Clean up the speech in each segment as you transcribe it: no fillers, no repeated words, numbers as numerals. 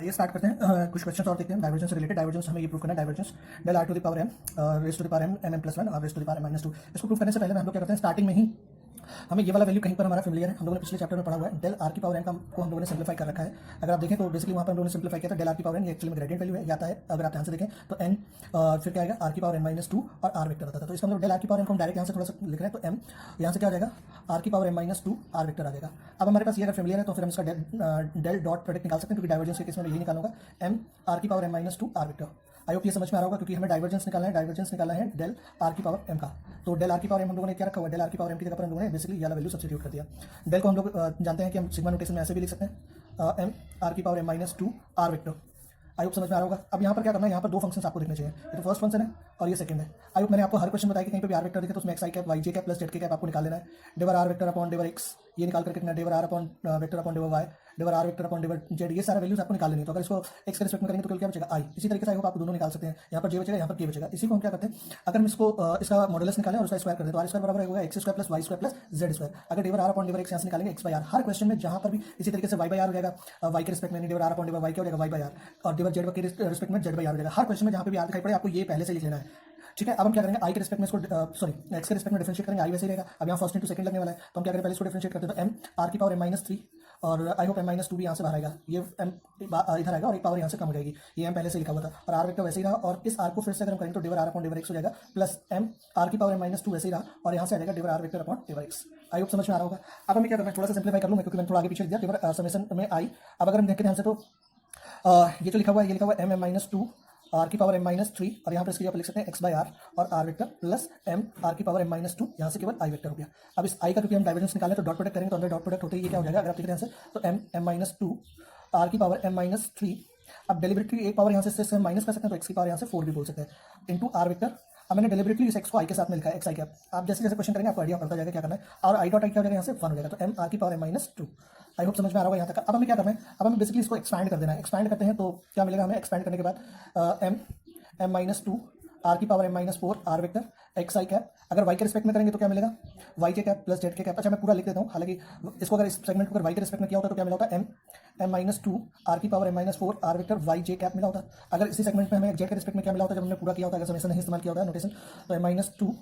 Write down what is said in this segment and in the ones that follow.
चलिए स्टार्ट करते हैं। कुछ क्वेश्चन और देखते हैं डाइवर्जेंस से रिलेटेड। डाइवर्जेंस हमें ये प्रूव करना है, divergence del R to the power M raise to the power M M M plus one और raise to the power M minus two. इसको प्रूव करने से पहले हम लोग क्या करते हैं, स्टार्टिंग में ही हमें ये वाला वैल्यू कहीं पर हमारा फेमिलियर है, हम लोगों ने पिछले चैप्टर में पढ़ा हुआ है। डेल आर की पावर एन को हम लोगों ने सिंप्लीफाई कर रखा है। अगर आप देखें तो बेसिकली वहाँ पर हम लोगों ने सिंप्लीफाई किया था। डेल आर की पावर एन ये एक्चुअली में ग्रेडियंट वैल्यू है, आता है। अगर आप ध्यान से देखें तो एन फिर क्या आएगा, आर की पावर एन माइनस टू और आर वेक्टर आता था। तो इसका मतलब डेल आर की पावर एन को हम डायरेक्ट यहाँ से थोड़ा सा लिख रहे हैं, तो एम यहाँ से क्या हो जाएगा, आर की power N minus two are vector आ जाएगा। अब हमारे पास ये अगर फेमिलियर है तो फिर हम इसका डेल डॉट प्रोडक्ट निकाल सकते हैं, क्योंकि डाइवर्जेंस के केस में यही निकालूंगा, एम आर की power N minus two are vector. I hope ये समझ में आ रहा होगा, क्योंकि हमें डाइवर्जेंस निकालना है। डाइवर्जेंस निकालना है डेल आर की पावर एम का। तो डेल आर की पावर एम हम लोगों ने क्या रखा हुआ है, डेल आर की पावर एम की जगह पर हम लोगों ने बेसिकली ये वाला वैल्यू सब्स्टिट्यूट कर दिया। डेल को हम लोग जानते हैं कि हम सिग्मा नोटेशन में ऐसे भी लिख सकते हैं, एम आर की power M minus two are vector. I hope समझ में आ रहा होगा। अब यहाँ पर क्या करना है, यहाँ पर दो फंक्शंस आपको देखने चाहिए। ये तो फर्स्ट फंक्शन है और ये सेकंड है। आई होप मैंने आपको हर क्वेश्चन बताया कि कहीं पे भी आर वेक्टर दिखे तो उसमें एक्स आई कैप वाई जे कैप प्लस जेड के कैप आपको निकाल लेना है। Del R vector upon डेवर X ये निकाल करके del are upon vector upon del Y, del R vector upon del Z, ये सारे वैल्यूज आपको निकाल लेनी है। तो अगर इसको एक्स के रिस्पेक्ट में करेंगे तो क्या बचेगा, आई। इसी तरीके से आई होप आप दोनों निकाल सकते हैं। यहाँ पर जे बचेगा, यहाँ पर के बचेगा। इसी को हम क्या करते हैं, अगर हम इसको इसका मॉडुलस निकालें और उसका स्क्वायर कर दें तो आर स्क्वायर बराबर होगा x square plus y square plus z square. अगर डेवर आर अपॉन डेवर एक्स यहाँ से निकालेंगे एक्स बाई आर। हर क्वेश्चन में जहाँ पर भी इसी तरीके से वाई बाई आर हो जाएगा, वाई के रिस्पेक्ट में डेवर आर अपॉन डेवर वाई क्या हो जाएगा, वाई बाई आर, और डेवर जेड के रिस्पेक्ट में जेड बाई आर हो जाएगा। हर क्वेश्चन में जहाँ पे भी आर दिखाई पड़े आपको ये पहले से लिख लेना है, ठीक है। अब हम क्या करेंगे, आई के रिस्पेक्ट में इसको सॉरी एक्स के रिस्पेक्ट में डिफरेंशिएट करेंगे, आई वैसे ही रहेगा। अब यहाँ फर्स्ट इंटू सेकंड लगने वाला है, तो हम क्या करें, पहले इसको डिफरेंशिएट करते हैं। तो एम आर की पावर एम माइनस थ्री और I hope m minus two भी यहाँ से बाहर आएगा, ये एम इधर आएगा और एक पावर यहाँ से कम हो जाएगी। ये एम पहले से लिखा हुआ था और आर वेक्टर वैसे ही रहा, और इस आर को फिर से अगर हम करेंगे तो डेवर आर अपॉन डेवर एक्स हो जाएगा, प्लस एम आर की पावर एम माइनस टू वैसे ही रहा और यहाँ से आ जाएगा del R vector upon डेवर X. I hope समझ में आ रहा होगा। अब हमें क्या करना है, थोड़ा सा सिंप्लीफाई कर लूँ मैं, क्योंकि मैंने थोड़ा आगे पीछे लिख दिया डेवर समेशन में आई। अब अगर हम देखें ध्यान से तो ये जो लिखा हुआ है, ये लिखा हुआ है m M minus two are की पावर एम माइनस थ्री, और यहाँ पर इसकी जगह लिख सकते हैं एक्स बाई आर और r vector plus M R की पावर एम माइनस टू, यहाँ से केवल आई वेक्टर हो गया। अब इस आई का क्योंकि हम डाइवर्जेंस निकालें तो डॉट प्रोडक्ट करेंगे, तो अंदर डॉट प्रोडक्ट होते ही ये क्या हो जाएगा, अगर आप देख रहे हैं तो m M minus two are की पावर एम माइनस थ्री। अब डेलिबरेटली एक पावर यहाँ से हम माइनस कर सकते हैं, तो एक्स की पावर यहाँ से फोर भी बोल सकते हैं, इंटू आर वेक्टर। अब मैंने डेलिबरेटली इस एक्स को आई के साथ में लिखा है, एक्स आई कैप। आप जैसे जैसे क्वेश्चन करेंगे आपको आइडिया पड़ता जाएगा क्या करना है, और आई डॉट आई क्या हो जाएगा, यहाँ से वन हो जाएगा, तो एम आर की power M minus two. I hope समझ में आ रहा होगा यहाँ तक। अब हमें क्या करना है, अब हमें बेसिकली इसको एक्सपैंड कर देना है। एक्सपैंड करते हैं तो क्या मिलेगा हमें, एक्सपैंड करने के बाद M M minus two are की power M minus four are vector X I cap. अगर वाई के रिस्पेक्ट में करेंगे तो क्या मिलेगा, वाई के कैप प्लस जेड के कैप। अच्छा मैं पूरा लिख देता हूँ, हालांकि इसको अगर इस सेगमेंट को अगर वाई के रिस्पेक्ट में किया होता तो क्या मिला होता, M M minus two are की power M minus four are vector Y J cap मिला होता। अगर इसी सेगमेंट में हमें जेड के रिस्पेक्ट में क्या मिला होता, जब हमने पूरा किया होता, अगर समेशन नहीं इस्तेमाल किया होता नोटेशन, तो एम माइनस टू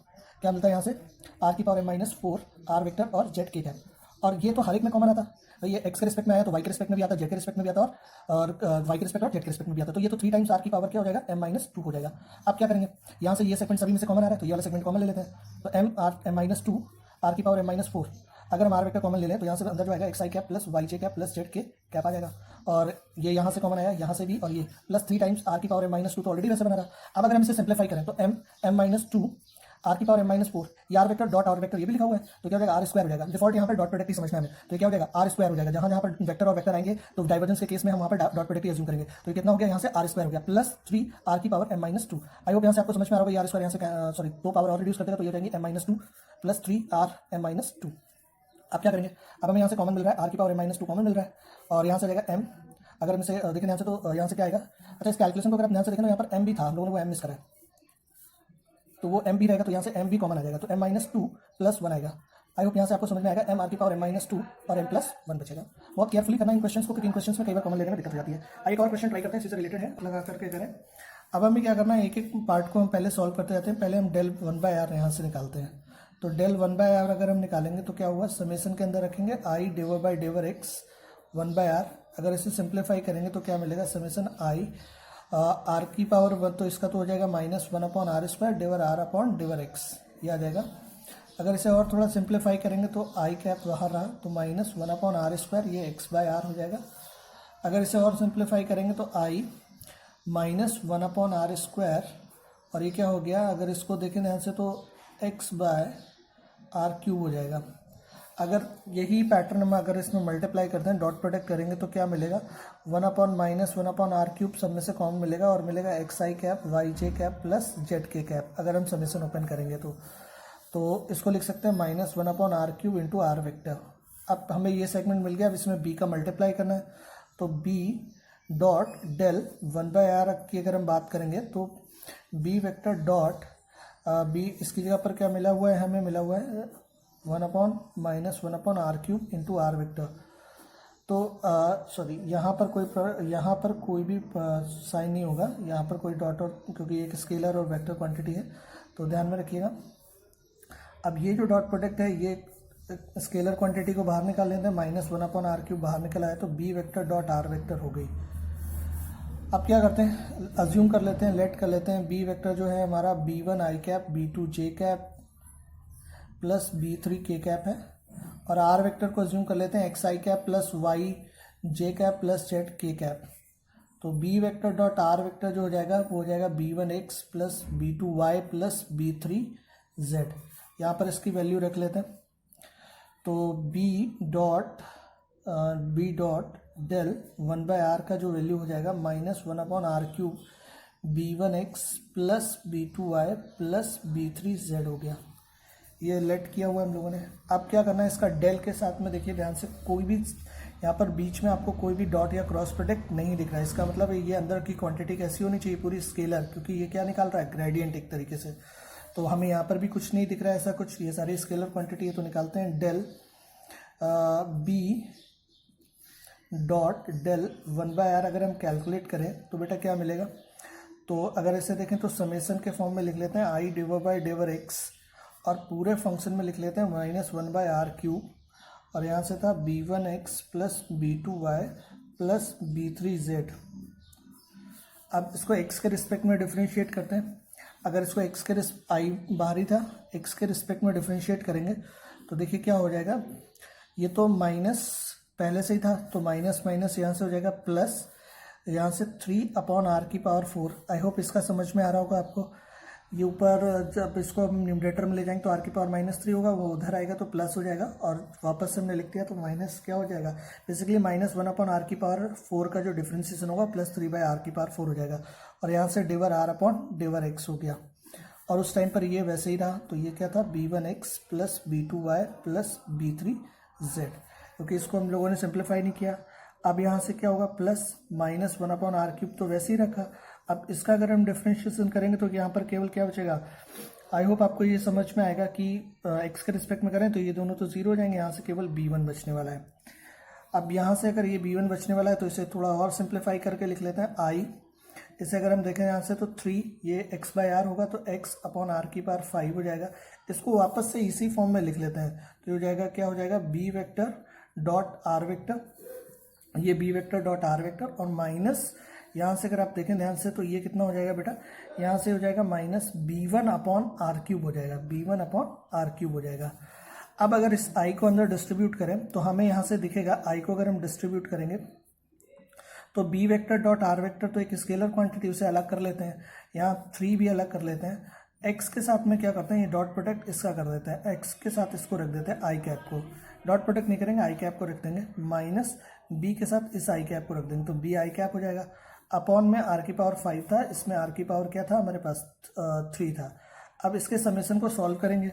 क्या मिलता है यहाँ से, आर की power M minus four are vector और जेड के कैप। और ये तो हर एक में कॉमन आता, तो ये एक्स के रिस्पेक्ट में आया तो वाई के रिस्पेक्ट में भी आता, जेड के रिस्पेक्ट में भी आता और वाई के रिस्पेक्ट और जेड के रिस्पेक्ट में भी आता। तो ये तो थ्री टाइम्स आर की पावर क्या हो जाएगा, एम माइनस टू हो जाएगा। अब क्या करेंगे, यहाँ से ये सेगमेंट सभी में से कॉमन आ रहा है तो ये वाला सेगमेंट कॉमन ले लेते हैं, तो m r m minus two are की पावर एम माइनस फोर। अगर हम आर वेक्टर कॉमन ले लें तो यहाँ से अंदर जो आएगा एक्स आई कैप प्लस वाई जे कैप प्लस जेड के कैप आ जाएगा, और ये यहाँ से कॉमन आया, यहाँ से भी, और ये प्लस थ्री टाइम्स आर की पावर एम माइनस टू तो ऑलरेडी वैसे बना रहा। अब अगर हम इसे सिंप्लीफाई करें तो m M minus two are की पावर एम माइनस फोर, ये r vector dot are vector ये भी लिखा हुआ है, तो क्या हो जाएगा, आर स्क्वायर हो जाएगा। डिफॉल्ट यहाँ पर डॉट प्रोडक्ट ही समझना है, तो क्या हो जाएगा, आर स्क्वायर हो जाएगा। जहाँ जहाँ पर वेक्टर और वेक्टर आएंगे तो डाइवर्जेंस के केस में हम वहाँ पर डॉट प्रोडक्ट ही अज्यूम करेंगे। तो ये कितना हो गया, यहाँ से आर स्क्वायर हो गया प्लस थ्री आर की power M minus two. I hope यहाँ से आपको समझ में आ रहा होगा। आर स्क्वायर यहाँ से सॉरी दो पावर और रिड्यूस कर देगा तो ये जाएंगे m minus two plus three r m minus two. अब क्या करेंगे, अब हमें यहाँ से कॉमन मिल रहा है, आर की power M minus two common मिल रहा है, और यहाँ से जाएगा एम। अगर हम इसे देखें यहाँ से तो यहाँ से क्या आएगा, अच्छा इस कैलकुलेशन को अगर आप ध्यान से देखें, यहाँ पर एम भी था, हम लोगों ने वो एम मिस करा है, तो वो एम भी रहेगा, तो यहाँ से एम भी कॉमन आ जाएगा, तो m minus two plus one आएगा। आई होप यहाँ से आपको समझ में आएगा, एम आर की पावर एम माइनस टू और एम प्लस वन बचेगा। बहुत केयरफुली करना इन क्वेश्चंस को, क्योंकि इन क्वेश्चंस में कई बार कॉमन लेने में दिक्कत हो जाती है। आइए एक और क्वेश्चन ट्राई करते हैं, इससे रिलेटेड है, लगा करके करें। अब हमें क्या करना है, एक एक पार्ट को हम पहले सॉल्व करते जाते हैं। पहले हम डेल वन बाय आर यहाँ से निकालते हैं, तो डेल वन बाय आर अगर हम निकालेंगे तो क्या हुआ, समेशन के अंदर रखेंगे I del by del X one by R. अगर इसे सिंप्लीफाई करेंगे तो क्या मिलेगा, समेशन आई आर की पावर वन, तो इसका तो हो जाएगा minus one upon R square del are upon डेवर X, ये आ जाएगा। अगर इसे और थोड़ा सिंप्लीफाई करेंगे तो आई कैप बाहर रहा, तो minus one upon R square, ये एक्स बाय आर हो जाएगा। अगर इसे और सिंप्लीफाई करेंगे तो I minus one upon R square, और ये क्या हो गया, अगर इसको देखें ध्यान से तो एक्स बाय आर क्यूब हो जाएगा। अगर यही पैटर्न में अगर इसमें मल्टीप्लाई करते हैं, डॉट प्रोडक्ट करेंगे तो क्या मिलेगा, one upon minus one upon r cube सब में से कॉमन मिलेगा, और मिलेगा एक्स आई कैप वाई जे कैप प्लस जेड के कैप। अगर हम समेशन ओपन करेंगे तो इसको लिख सकते हैं minus one upon r cube into r vector. अब हमें ये सेगमेंट मिल गया, अब इसमें बी का मल्टीप्लाई करना है, तो b dot del one by r की अगर हम बात करेंगे तो बी वेक्टर डॉट बी, इसकी जगह पर क्या मिला हुआ है, हमें मिला हुआ है one upon minus one upon r cube into r vector. तो सॉरी, यहाँ पर कोई भी साइन नहीं होगा, यहाँ पर कोई डॉट और, क्योंकि एक स्केलर और वेक्टर क्वांटिटी है, तो ध्यान में रखिएगा। अब ये जो डॉट प्रोडक्ट है, ये स्केलर क्वांटिटी को बाहर निकाल लेते हैं, -1/r³ बाहर निकल आया, तो B vector dot are vector हो गई। अब क्या करते हैं, अज्यूम कर लेते हैं, लेट कर लेते हैं, बी वेक्टर जो है हमारा b1 i cap, b2 j cap plus b3 k cap है, और आर वेक्टर को अज्यूम कर लेते हैं xi cap plus y j cap plus z k cap. तो B vector dot are vector जो हो जाएगा वो हो जाएगा b1x plus b2y plus b3z। यहाँ पर इसकी वैल्यू रख लेते हैं, तो b डॉट डेल 1/r का जो वैल्यू हो जाएगा -1/r³ b1x plus b2y plus b3z हो गया। ये लेट किया हुआ हम लोगों ने। अब क्या करना है, इसका डेल के साथ में देखिए ध्यान से, कोई भी यहाँ पर बीच में आपको कोई भी डॉट या क्रॉस प्रोडक्ट नहीं दिख रहा है। इसका मतलब ये अंदर की क्वांटिटी कैसी होनी चाहिए, पूरी स्केलर, क्योंकि ये क्या निकाल रहा है, ग्रेडियंट एक तरीके से। तो हमें यहाँ पर भी कुछ नहीं दिख रहा है ऐसा कुछ, ये सारी स्केलर क्वांटिटी है। तो निकालते हैं del B dot del 1/r। अगर हम कैलकुलेट करें तो बेटा क्या मिलेगा, तो अगर ऐसे देखें तो समेसन के फॉर्म में लिख लेते हैं i डिवर x, और पूरे फंक्शन में लिख लेते हैं -1/r³, और यहाँ से था b1x plus b2y plus b3z। अब इसको x के रिस्पेक्ट में डिफ्रेंशिएट करते हैं। अगर इसको x के i बाहरी था, x के रिस्पेक्ट में डिफ्रेंशिएट करेंगे तो देखिए क्या हो जाएगा, ये तो माइनस पहले से ही था, तो माइनस माइनस यहाँ से हो जाएगा प्लस, यहाँ से 3/r⁴। आई होप इसका समझ में आ रहा होगा आपको। ये ऊपर जब इसको हम न्यूमरेटर में ले जाएंगे तो r⁻³ होगा, वो उधर आएगा तो प्लस हो जाएगा, और वापस से हमने लिख दिया तो माइनस क्या हो जाएगा, बेसिकली -1/r⁴ का जो डिफ्रेंसिएशन होगा प्लस 3/r⁴ हो जाएगा, और यहाँ से डिवर r/डिवर x हो गया। और उस टाइम पर ये वैसे ही रहा, तो ये क्या था, b1x plus b2y plus b3z, क्योंकि इसको हम लोगों ने सिंप्लीफाई नहीं किया। अब यहाँ से क्या होगा, प्लस -1/r³ तो वैसे ही रखा। अब इसका अगर हम डिफरेंशिएशन करेंगे तो यहाँ पर केवल क्या बचेगा, आई होप आपको ये समझ में आएगा कि x के रिस्पेक्ट में करें तो ये दोनों तो जीरो हो जाएंगे, यहाँ से केवल b1 बचने वाला है। अब यहाँ से अगर ये b1 बचने वाला है तो इसे थोड़ा और सिंप्लीफाई करके लिख लेते हैं i। इसे अगर हम देखें यहाँ से तो 3, ये x/r होगा तो x/r⁵ हो जाएगा। इसको वापस से इसी फॉर्म में लिख लेते हैं, तो हो जाएगा, क्या हो जाएगा, b vector dot are vector, ये b vector dot are vector, और माइनस यहाँ से अगर आप देखें ध्यान से तो ये कितना हो जाएगा बेटा, यहाँ से हो जाएगा -b1/r³ हो जाएगा, b1/r³ हो जाएगा। अब अगर इस i को अंदर डिस्ट्रीब्यूट करें तो हमें यहाँ से दिखेगा, i को अगर हम डिस्ट्रीब्यूट करेंगे तो b vector dot are vector तो एक स्केलर क्वांटिटी, उसे अलग कर लेते हैं, यहाँ 3 भी अलग कर लेते हैं। x के साथ में क्या करते हैं, ये डॉट प्रोडक्ट इसका कर देते हैं, x के साथ इसको रख देते हैं i कैप को, डॉट प्रोडक्ट नहीं करेंगे, i कैप को रख देंगे, माइनस b के साथ इस i कैप को रख देंगे, तो b i कैप हो जाएगा। अपॉन में r⁵ था, इसमें r क्या था हमारे पास 3 था। अब इसके समेशन को सॉल्व करेंगे,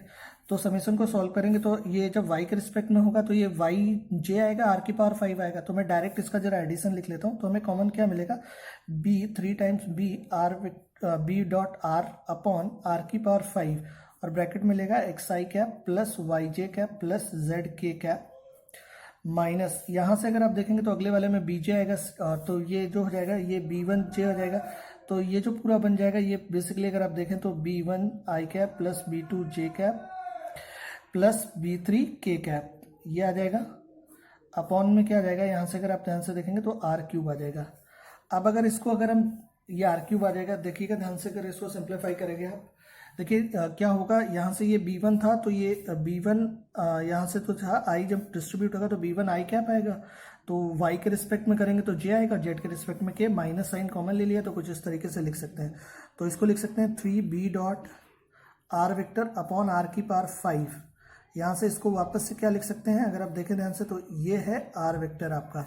तो समेशन को सॉल्व करेंगे तो ये जब y के रिस्पेक्ट में होगा तो ये yj आएगा, r⁵ आएगा, तो मैं डायरेक्ट इसका जरा एडिशन लिख लेता हूँ। तो हमें कॉमन क्या मिलेगा, b 3 times b dot r upon r⁵, और ब्रैकेट में लेगा xi cap plus yj cap plus zk cap, minus यहाँ से अगर आप देखेंगे तो अगले वाले में bj आएगा, तो ये जो हो जाएगा ये b1j हो जाएगा, तो ये जो पूरा बन जाएगा ये बेसिकली अगर आप देखें तो b1 i cap plus b2 j cap plus b3 k cap, ये आ जाएगा। अपॉन में क्या आ जाएगा, यहाँ से अगर आप ध्यान से देखेंगे तो r³ आ जाएगा। अब अगर इसको अगर हम, ये r³ आ जाएगा, देखिएगा ध्यान से, अगर इसको सिंप्लीफाई करेंगे आप, देखिए क्या होगा, यहाँ से ये b1 था तो ये b1 यहाँ से तो था, i जब डिस्ट्रीब्यूट होगा तो b1 i कैप आएगा, तो y के रिस्पेक्ट में करेंगे तो j आएगा, z के रिस्पेक्ट में k, माइनस साइन कॉमन ले लिया तो कुछ इस तरीके से लिख सकते हैं। तो इसको लिख सकते हैं 3b dot are vector upon r⁵। यहाँ से इसको वापस से क्या लिख सकते हैं, अगर आप देखें ध्यान से तो ये है r वेक्टर आपका।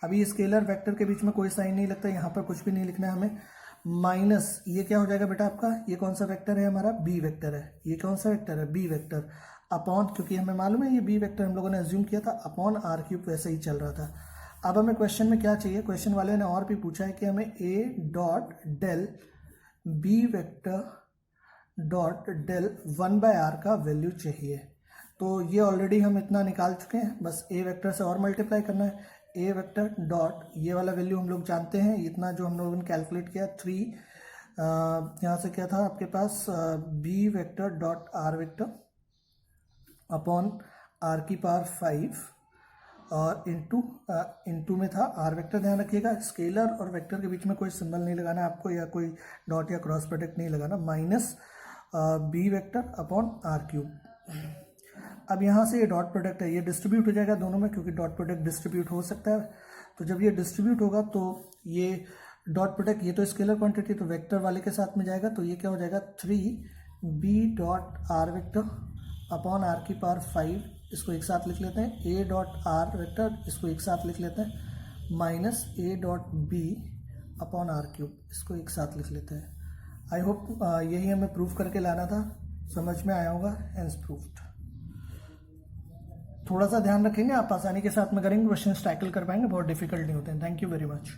अभी स्केलर वेक्टर के बीच में कोई साइन नहीं लगता, यहाँ पर कुछ भी नहीं लिखना है हमें, माइनस ये क्या हो जाएगा बेटा आपका, ये कौन सा वेक्टर है हमारा, बी वेक्टर है, ये कौन सा वेक्टर है, बी वेक्टर, अपॉन, क्योंकि हमें मालूम है ये बी वेक्टर हम लोगों ने अज्यूम किया था, अपॉन r³ वैसे ही चल रहा था। अब हमें क्वेश्चन में क्या चाहिए, क्वेश्चन वाले ने और भी पूछा है कि हमें a dot del b vector dot del 1/r का वैल्यू चाहिए। तो ये ऑलरेडी हम इतना निकाल चुके हैं, बस a वेक्टर से और मल्टीप्लाई करना है। ए वेक्टर डॉट ये वाला वैल्यू हम लोग जानते हैं, इतना जो हम लोगों ने कैलकुलेट किया 3, यहाँ से क्या था आपके पास B vector dot are vector upon are की पावर 5 और इंटू में था आर वेक्टर। ध्यान रखिएगा स्केलर और वेक्टर के बीच में कोई सिंबल नहीं लगाना आपको या कोई डॉट या क्रॉस प्रोडक्ट नहीं लगाना, minus b vector upon r cube. अब यहाँ से ये डॉट प्रोडक्ट है, ये डिस्ट्रीब्यूट हो जाएगा दोनों में, क्योंकि डॉट प्रोडक्ट डिस्ट्रीब्यूट हो सकता है। तो जब ये डिस्ट्रीब्यूट होगा तो ये डॉट प्रोडक्ट, ये तो स्केलर क्वांटिटी तो वेक्टर वाले के साथ में जाएगा, तो ये क्या हो जाएगा 3b dot are vector upon are की पावर 5, इसको एक साथ लिख लेते हैं, a डॉट आर वेक्टर इसको एक साथ लिख लेते हैं, minus a dot b upon r cube इसको एक साथ लिख लेते हैं। आई होप यही हमें प्रूफ करके लाना था, समझ में आया होगा, हेंस प्रूफ्ड। थोड़ा सा ध्यान रखेंगे आप, आसानी के साथ में करेंगे, क्वेश्चन टैकल कर पाएंगे, बहुत डिफिकल्ट नहीं होते हैं। Thank you very much.